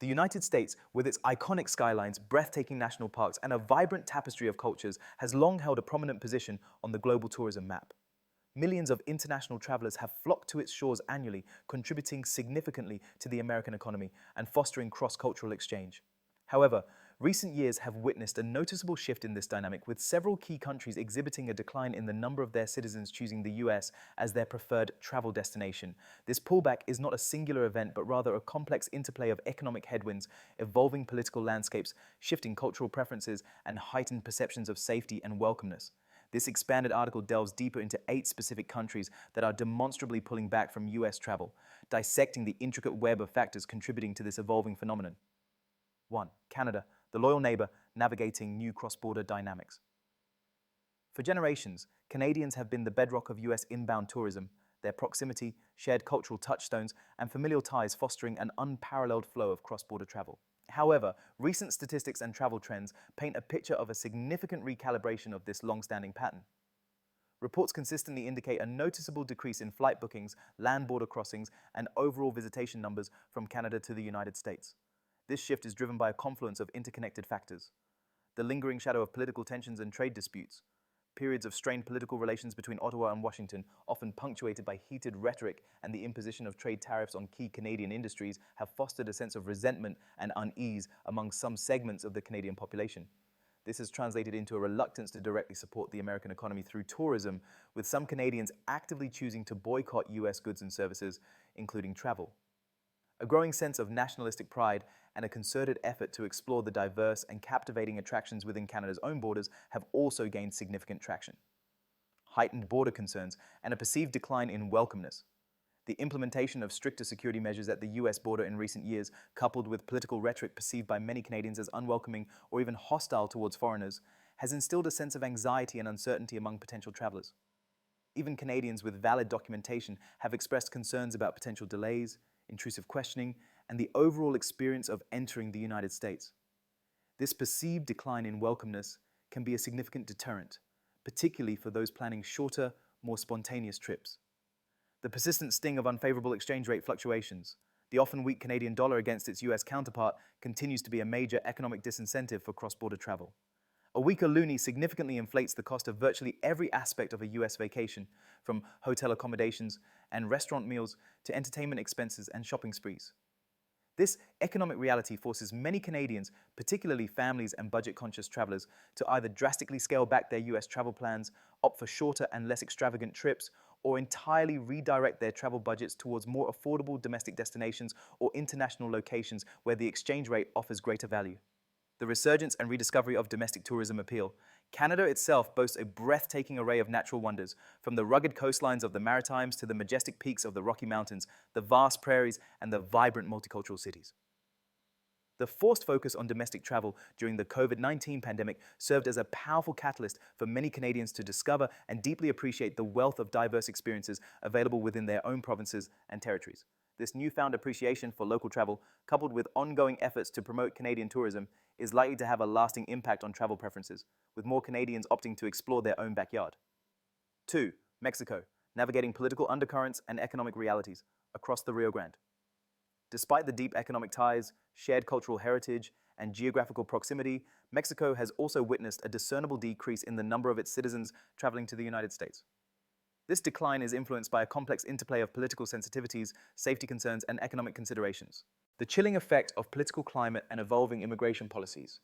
The United States, with its iconic skylines, breathtaking national parks, and a vibrant tapestry of cultures, has long held a prominent position on the global tourism map. Millions of international travelers have flocked to its shores annually, contributing significantly to the American economy and fostering cross-cultural exchange. However, recent years have witnessed a noticeable shift in this dynamic, with several key countries exhibiting a decline in the number of their citizens choosing the US as their preferred travel destination. This pullback is not a singular event, but rather a complex interplay of economic headwinds, evolving political landscapes, shifting cultural preferences, and heightened perceptions of safety and welcomeness. This expanded article delves deeper into 8 specific countries that are demonstrably pulling back from US travel, dissecting the intricate web of factors contributing to this evolving phenomenon. 1. Canada, the loyal neighbor navigating new cross-border dynamics. For generations, Canadians have been the bedrock of US inbound tourism, their proximity, shared cultural touchstones, and familial ties fostering an unparalleled flow of cross-border travel. However, recent statistics and travel trends paint a picture of a significant recalibration of this long-standing pattern. Reports consistently indicate a noticeable decrease in flight bookings, land border crossings, and overall visitation numbers from Canada to the United States. This shift is driven by a confluence of interconnected factors: the lingering shadow of political tensions and trade disputes, periods of strained political relations between Ottawa and Washington, often punctuated by heated rhetoric, and the imposition of trade tariffs on key Canadian industries have fostered a sense of resentment and unease among some segments of the Canadian population. This has translated into a reluctance to directly support the American economy through tourism, with some Canadians actively choosing to boycott US goods and services, including travel. A growing sense of nationalistic pride and a concerted effort to explore the diverse and captivating attractions within Canada's own borders have also gained significant traction. Heightened border concerns and a perceived decline in welcomeness. The implementation of stricter security measures at the US border in recent years, coupled with political rhetoric perceived by many Canadians as unwelcoming or even hostile towards foreigners, has instilled a sense of anxiety and uncertainty among potential travelers. Even Canadians with valid documentation have expressed concerns about potential delays, intrusive questioning, and the overall experience of entering the United States. This perceived decline in welcomeness can be a significant deterrent, particularly for those planning shorter, more spontaneous trips. The persistent sting of unfavorable exchange rate fluctuations, the often weak Canadian dollar against its US counterpart, continues to be a major economic disincentive for cross-border travel. A weaker loonie significantly inflates the cost of virtually every aspect of a US vacation, from hotel accommodations and restaurant meals to entertainment expenses and shopping sprees. This economic reality forces many Canadians, particularly families and budget-conscious travelers, to either drastically scale back their US travel plans, opt for shorter and less extravagant trips, or entirely redirect their travel budgets towards more affordable domestic destinations or international locations where the exchange rate offers greater value. The resurgence and rediscovery of domestic tourism appeal. Canada itself boasts a breathtaking array of natural wonders, from the rugged coastlines of the Maritimes to the majestic peaks of the Rocky Mountains, the vast prairies, and the vibrant multicultural cities. The forced focus on domestic travel during the COVID-19 pandemic served as a powerful catalyst for many Canadians to discover and deeply appreciate the wealth of diverse experiences available within their own provinces and territories. This newfound appreciation for local travel, coupled with ongoing efforts to promote Canadian tourism, is likely to have a lasting impact on travel preferences, with more Canadians opting to explore their own backyard. 2. Mexico, navigating political undercurrents and economic realities across the Rio Grande. Despite the deep economic ties, shared cultural heritage, and geographical proximity, Mexico has also witnessed a discernible decrease in the number of its citizens traveling to the United States. This decline is influenced by a complex interplay of political sensitivities, safety concerns, and economic considerations. The chilling effect of political climate and evolving immigration policies.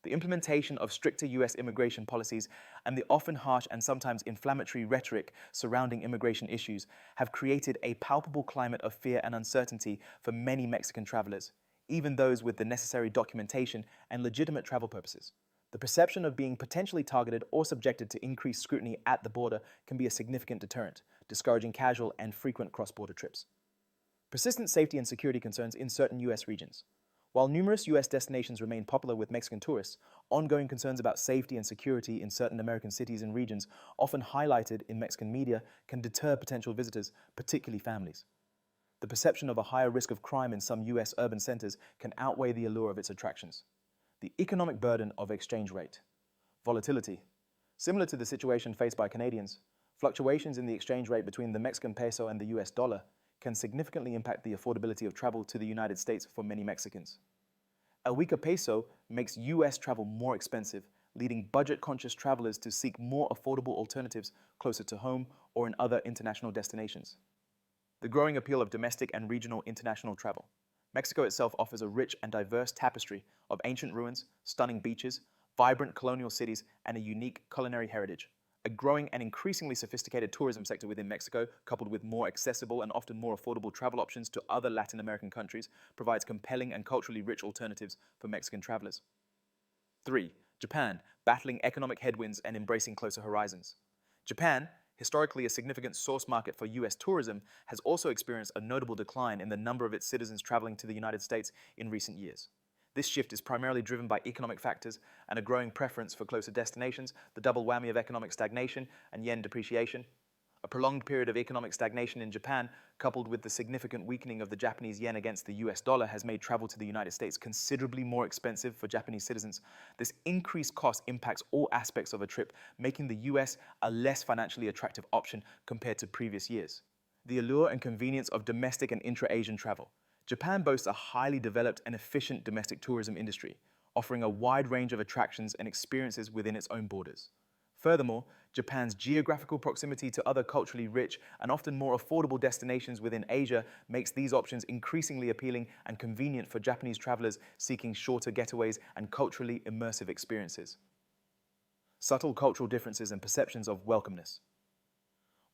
The implementation of stricter US immigration policies and the often harsh and sometimes inflammatory rhetoric surrounding immigration issues have created a palpable climate of fear and uncertainty for many Mexican travelers, even those with the necessary documentation and legitimate travel purposes. The perception of being potentially targeted or subjected to increased scrutiny at the border can be a significant deterrent, discouraging casual and frequent cross-border trips. Persistent safety and security concerns in certain US regions. While numerous US destinations remain popular with Mexican tourists, ongoing concerns about safety and security in certain American cities and regions, often highlighted in Mexican media, can deter potential visitors, particularly families. The perception of a higher risk of crime in some US urban centers can outweigh the allure of its attractions. The economic burden of exchange rate. Volatility. Similar to the situation faced by Canadians, fluctuations in the exchange rate between the Mexican peso and the US dollar can significantly impact the affordability of travel to the United States for many Mexicans. A weaker peso makes US travel more expensive, leading budget-conscious travelers to seek more affordable alternatives closer to home or in other international destinations. The growing appeal of domestic and regional international travel. Mexico itself offers a rich and diverse tapestry of ancient ruins, stunning beaches, vibrant colonial cities, and a unique culinary heritage. A growing and increasingly sophisticated tourism sector within Mexico, coupled with more accessible and often more affordable travel options to other Latin American countries, provides compelling and culturally rich alternatives for Mexican travelers. 3. Japan, battling economic headwinds and embracing closer horizons. Japan, historically a significant source market for US tourism, has also experienced a notable decline in the number of its citizens traveling to the United States in recent years. This shift is primarily driven by economic factors and a growing preference for closer destinations, the double whammy of economic stagnation and yen depreciation. A prolonged period of economic stagnation in Japan, coupled with the significant weakening of the Japanese yen against the US dollar, has made travel to the United States considerably more expensive for Japanese citizens. This increased cost impacts all aspects of a trip, making the US a less financially attractive option compared to previous years. The allure and convenience of domestic and intra-Asian travel. Japan boasts a highly developed and efficient domestic tourism industry, offering a wide range of attractions and experiences within its own borders. Furthermore, Japan's geographical proximity to other culturally rich and often more affordable destinations within Asia makes these options increasingly appealing and convenient for Japanese travelers seeking shorter getaways and culturally immersive experiences. Subtle cultural differences and perceptions of welcomeness.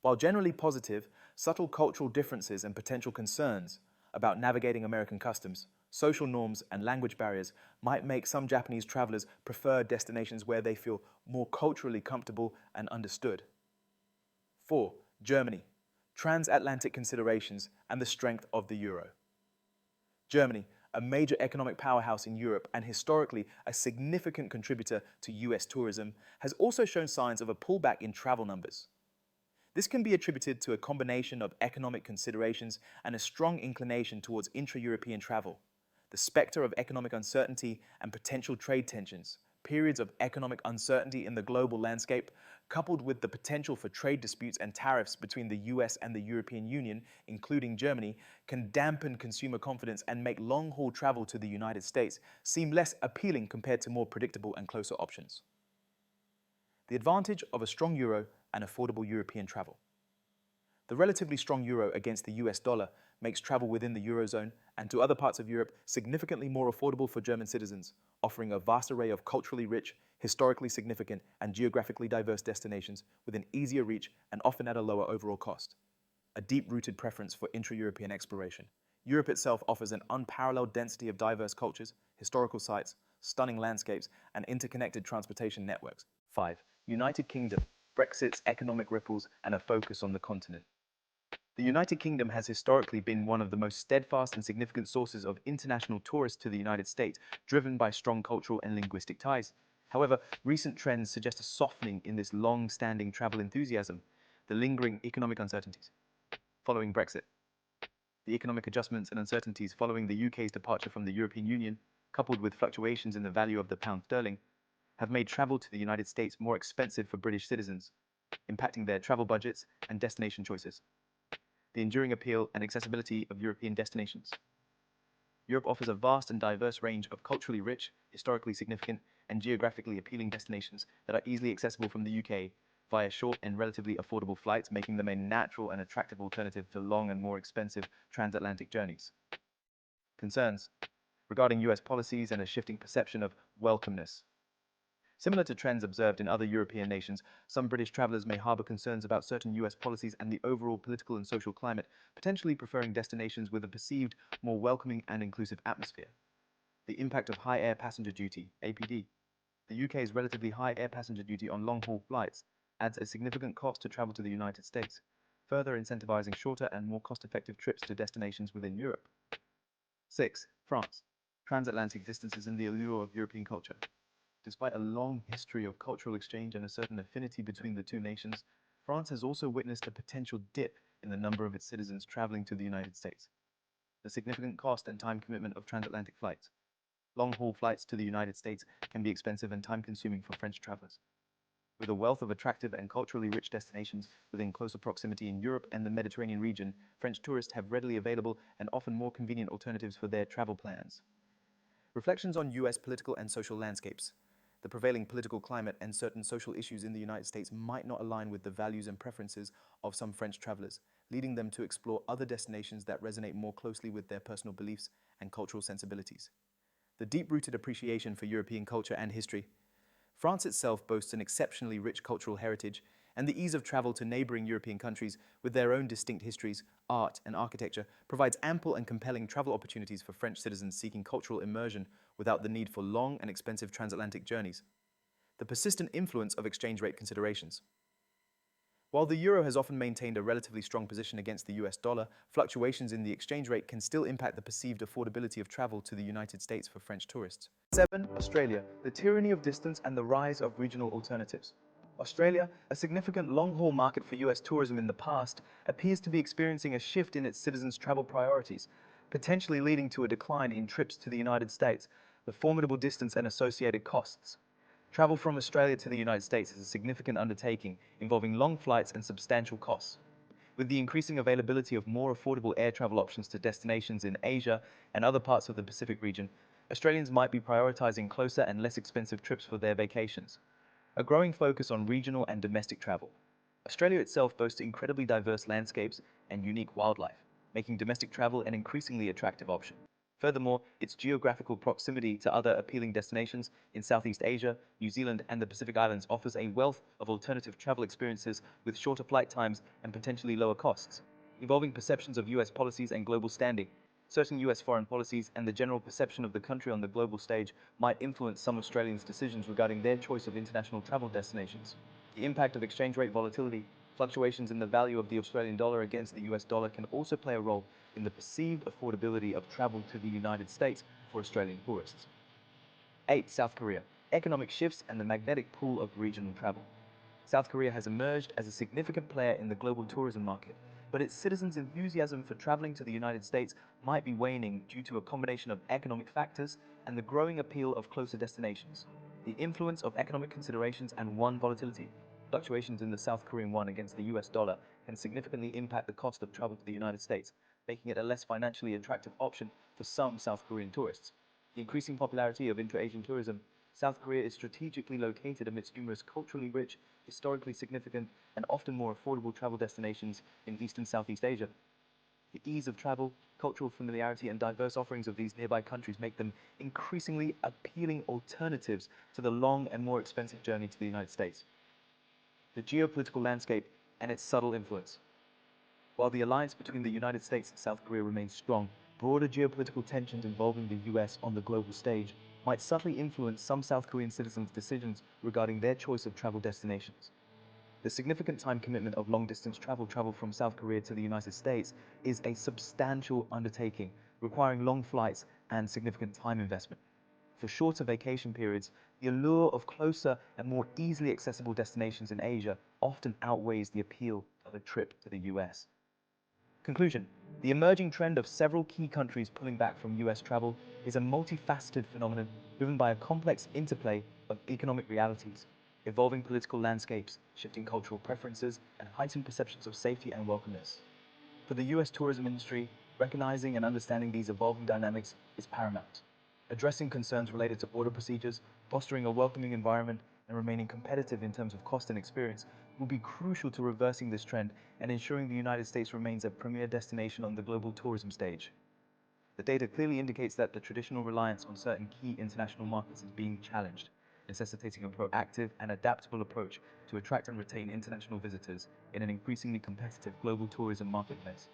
While generally positive, subtle cultural differences and potential concerns about navigating American customs, social norms, and language barriers might make some Japanese travelers prefer destinations where they feel more culturally comfortable and understood. 4. Germany, transatlantic considerations and the strength of the euro. Germany, a major economic powerhouse in Europe and historically a significant contributor to US tourism, has also shown signs of a pullback in travel numbers. This can be attributed to a combination of economic considerations and a strong inclination towards intra-European travel. The specter of economic uncertainty and potential trade tensions, periods of economic uncertainty in the global landscape, coupled with the potential for trade disputes and tariffs between the US and the European Union, including Germany, can dampen consumer confidence and make long-haul travel to the United States seem less appealing compared to more predictable and closer options. The advantage of a strong euro and affordable European travel. The relatively strong euro against the US dollar makes travel within the Eurozone and to other parts of Europe significantly more affordable for German citizens, offering a vast array of culturally rich, historically significant, and geographically diverse destinations within easier reach and often at a lower overall cost. A deep-rooted preference for intra-European exploration. Europe itself offers an unparalleled density of diverse cultures, historical sites, stunning landscapes, and interconnected transportation networks. 5. United Kingdom, Brexit's economic ripples, and a focus on the continent. The United Kingdom has historically been one of the most steadfast and significant sources of international tourists to the United States, driven by strong cultural and linguistic ties. However, recent trends suggest a softening in this long-standing travel enthusiasm, the lingering economic uncertainties following Brexit. The economic adjustments and uncertainties following the UK's departure from the European Union, coupled with fluctuations in the value of the pound sterling, have made travel to the United States more expensive for British citizens, impacting their travel budgets and destination choices. The enduring appeal and accessibility of European destinations. Europe offers a vast and diverse range of culturally rich, historically significant, and geographically appealing destinations that are easily accessible from the UK via short and relatively affordable flights, making them a natural and attractive alternative to long and more expensive transatlantic journeys. Concerns regarding US policies and a shifting perception of welcomeness. Similar to trends observed in other European nations, some British travelers may harbor concerns about certain US policies and the overall political and social climate, potentially preferring destinations with a perceived more welcoming and inclusive atmosphere. The impact of high air passenger duty, APD. The UK's relatively high air passenger duty on long-haul flights adds a significant cost to travel to the United States, further incentivizing shorter and more cost-effective trips to destinations within Europe. 6. France. Transatlantic distances and the allure of European culture. Despite a long history of cultural exchange and a certain affinity between the two nations, France has also witnessed a potential dip in the number of its citizens traveling to the United States. The significant cost and time commitment of transatlantic flights. Long-haul flights to the United States can be expensive and time-consuming for French travelers. With a wealth of attractive and culturally rich destinations within closer proximity in Europe and the Mediterranean region, French tourists have readily available and often more convenient alternatives for their travel plans. Reflections on US political and social landscapes. The prevailing political climate and certain social issues in the United States might not align with the values and preferences of some French travelers, leading them to explore other destinations that resonate more closely with their personal beliefs and cultural sensibilities. The deep-rooted appreciation for European culture and history. France itself boasts an exceptionally rich cultural heritage, and the ease of travel to neighboring European countries with their own distinct histories, art, and architecture provides ample and compelling travel opportunities for French citizens seeking cultural immersion without the need for long and expensive transatlantic journeys. The persistent influence of exchange rate considerations. While the euro has often maintained a relatively strong position against the US dollar, fluctuations in the exchange rate can still impact the perceived affordability of travel to the United States for French tourists. 7. Australia, the tyranny of distance and the rise of regional alternatives. Australia, a significant long-haul market for US tourism in the past, appears to be experiencing a shift in its citizens' travel priorities, potentially leading to a decline in trips to the United States, the formidable distance and associated costs. Travel from Australia to the United States is a significant undertaking involving long flights and substantial costs. With the increasing availability of more affordable air travel options to destinations in Asia and other parts of the Pacific region, Australians might be prioritizing closer and less expensive trips for their vacations. A growing focus on regional and domestic travel. Australia itself boasts incredibly diverse landscapes and unique wildlife, making domestic travel an increasingly attractive option. Furthermore, its geographical proximity to other appealing destinations in Southeast Asia, New Zealand, and the Pacific Islands offers a wealth of alternative travel experiences with shorter flight times and potentially lower costs. Evolving perceptions of US policies and global standing. Certain US foreign policies and the general perception of the country on the global stage might influence some Australians' decisions regarding their choice of international travel destinations. The impact of exchange rate volatility. Fluctuations in the value of the Australian dollar against the US dollar can also play a role in the perceived affordability of travel to the United States for Australian tourists. 8. South Korea. Economic shifts and the magnetic pull of regional travel. South Korea has emerged as a significant player in the global tourism market, but its citizens' enthusiasm for traveling to the United States might be waning due to a combination of economic factors and the growing appeal of closer destinations. The influence of economic considerations and won volatility. Fluctuations in the South Korean won against the US dollar can significantly impact the cost of travel to the United States, making it a less financially attractive option for some South Korean tourists. The increasing popularity of intra-Asian tourism. South Korea is strategically located amidst numerous culturally rich, historically significant, and often more affordable travel destinations in East and Southeast Asia. The ease of travel, cultural familiarity, and diverse offerings of these nearby countries make them increasingly appealing alternatives to the long and more expensive journey to the United States. The geopolitical landscape and its subtle influence. While the alliance between the United States and South Korea remains strong, broader geopolitical tensions involving the US on the global stage might subtly influence some South Korean citizens' decisions regarding their choice of travel destinations. The significant time commitment of long-distance travel from South Korea to the United States is a substantial undertaking, requiring long flights and significant time investment. For shorter vacation periods, the allure of closer and more easily accessible destinations in Asia often outweighs the appeal of a trip to the US. Conclusion. The emerging trend of several key countries pulling back from US travel is a multifaceted phenomenon driven by a complex interplay of economic realities, evolving political landscapes, shifting cultural preferences, and heightened perceptions of safety and welcomeness. For the US tourism industry, recognizing and understanding these evolving dynamics is paramount. Addressing concerns related to border procedures, fostering a welcoming environment, and remaining competitive in terms of cost and experience will be crucial to reversing this trend and ensuring the United States remains a premier destination on the global tourism stage. The data clearly indicates that the traditional reliance on certain key international markets is being challenged, necessitating a proactive and adaptable approach to attract and retain international visitors in an increasingly competitive global tourism marketplace.